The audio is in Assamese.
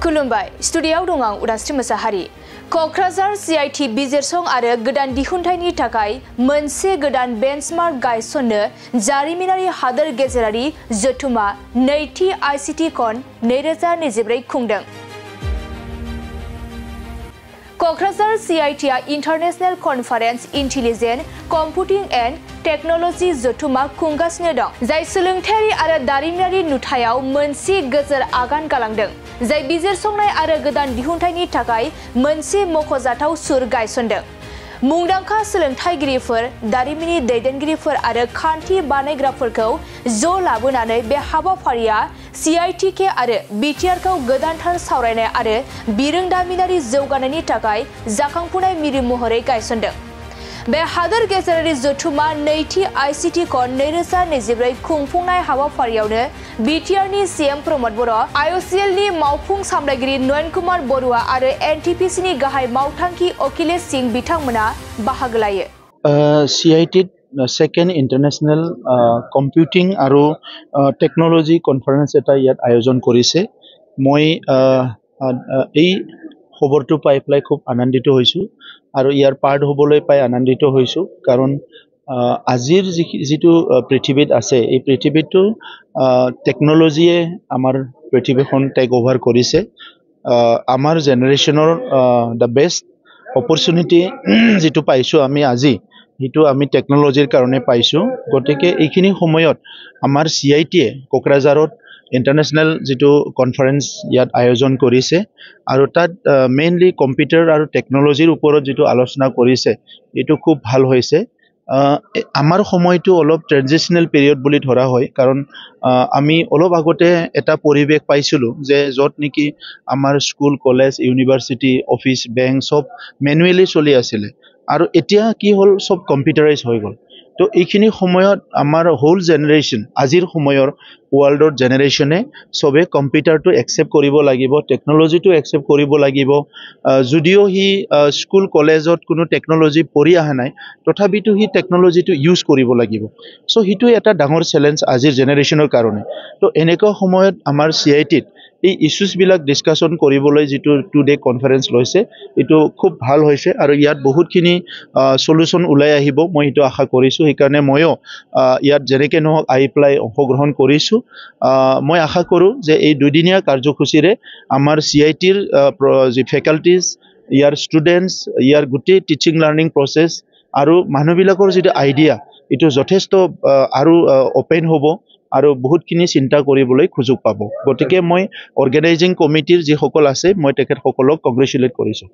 खुलुमबाय स्टुडियोआव दं आं उदास्रि मोसाहारि कक्राझार CIT बिजिरसं आरो गोदान दिहुनथायनि थाखाय मोनसे गोदान बेन्चमार्क गायसननो जारिमिनारि हादोर गेजेरारि जथुमा नैथि ICT कन 2024 खुंदों। कक्राझार CIT आ international conference intelligent computing and technology जथुमा खुंगासिनो दं, जाय सोलोंथायारि आरो दारिमिनारि नुथायाव मोनसे गोजोर आगान गालांदों, जाय बिजिरसंनाय आरो गोदान दिहुनथायनि थाखाय मोनसे मख'जाथाव सुर गायसनदों। मुंदांखा सोलोंथायगिरिफोर, दारिमिननि दैदेनगिरिफोर आरो खान्थि बानायग्राफोरखौ ज' लाबोनानै बे हाबाफारिया CITK आरो BTR खौ गोदानथार सावरायनाय आरो बिरोंदामिनारि जौगानायनि थाखाय जाखांफुनाय मिरु महरै गायसनदों। बे हादोर गेजेरारि जथुमा नैथि ICT कन 2024 खुंफुंनाय हाबाफारियावनो BTR नि CM प्रमोद बर', IOCL नि मावफुं सामलायगिरि नयन कुमार बरुवा आरो NTPC नि गाहाय मावथांखि अखिलेश सिंह बिथांमोना बाहागो लायो। CIT सेकेंड इंटरनेशनल कम्पिउटिंग आरो टेक्नोलॉजी कन्फारेंस एटा यात आयोजन करिसे। মই এই খবৰটো পাই পেলাই খুব আনন্দিত হৈছো আৰু ইয়াৰ পাৰ্ট হ'বলৈ পাই আনন্দিত হৈছো, কাৰণ আজিৰ যিটো পৃথিৱীত আছে, এই পৃথিৱীটো টেকনলজিয়ে আমাৰ পৃথিৱীখন টেক ওভাৰ কৰিছে। আমাৰ জেনেৰেশ্যনৰ দ্য বেষ্ট অপৰচুনিটি যিটো পাইছো আমি আজি, সেইটো আমি টেকনলজিৰ কাৰণে পাইছো। গতিকে এইখিনি সময়ত আমাৰ CIT-এ কোকৰাঝাৰত ইণ্টাৰনেশ্যনেল যিটো কনফাৰেন্স ইয়াত আয়োজন কৰিছে আৰু তাত মেইনলি কম্পিউটাৰ আৰু টেকনলজিৰ ওপৰত যিটো আলোচনা কৰিছে, এইটো খুব ভাল হৈছে। আমাৰ সময়টো অলপ ট্ৰেনজিশনেল পিৰিয়ড বুলি ধৰা হয়, কাৰণ আমি অলপ আগতে এটা পৰিৱেশ পাইছিলোঁ যে য'ত নেকি আমাৰ school, college, university, office, bank সব মেনুৱেলি চলি আছিলে, আৰু এতিয়া কি হ'ল, সব কম্পিউটাৰাইজ হৈ গ'ল। তো এইখিনি সময়ত আমাৰ হোল জেনেৰেশ্যন, আজিৰ সময়ৰ ৱৰ্ল্ডৰ জেনেৰেশ্যনে সবে কম্পিউটাৰটো একচেপ্ট কৰিব লাগিব, টেকনলজিটো একচেপ্ট কৰিব লাগিব। যদিও সি স্কুল কলেজত কোনো টেকনলজি পঢ়ি অহা নাই, তথাপিতো সি টেকনলজিটো ইউজ কৰিব লাগিব। চ' সেইটো এটা ডাঙৰ চেলেঞ্জ আজিৰ জেনেৰেশ্যনৰ কাৰণে। তো এনেকুৱা সময়ত আমাৰ CIT-ত এই ইছ্যুজবিলাক ডিছকাশ্যন কৰিবলৈ যিটো 2-day কনফাৰেন্স লৈছে, এইটো খুব ভাল হৈছে আৰু ইয়াত বহুতখিনি সলিউশ্যন ওলাই আহিব, মই সেইটো আশা কৰিছোঁ। সেইকাৰণে ময়ো ইয়াত যেনেকৈ নহওক আহি পেলাই অংশগ্ৰহণ কৰিছোঁ। মই আশা কৰোঁ যে এই দুদিনীয়া কাৰ্যসূচীৰে আমাৰ CIT-ৰ যি ফেকাল্টিজ, ইয়াৰ ষ্টুডেণ্টছ, ইয়াৰ গোটেই টিচিং লাৰ্ণিং প্ৰচেছ আৰু মানুহবিলাকৰ যিটো আইডিয়া, এইটো যথেষ্ট আৰু অপেন হ'ব আৰু বহুতখিনি চিন্তা কৰিবলৈ সুযোগ পাব। গতিকে মই অৰ্গেনাইজিং কমিটিৰ যিসকল আছে, মই তেখেতসকলক কংগ্ৰেচুলেট কৰিছোঁ।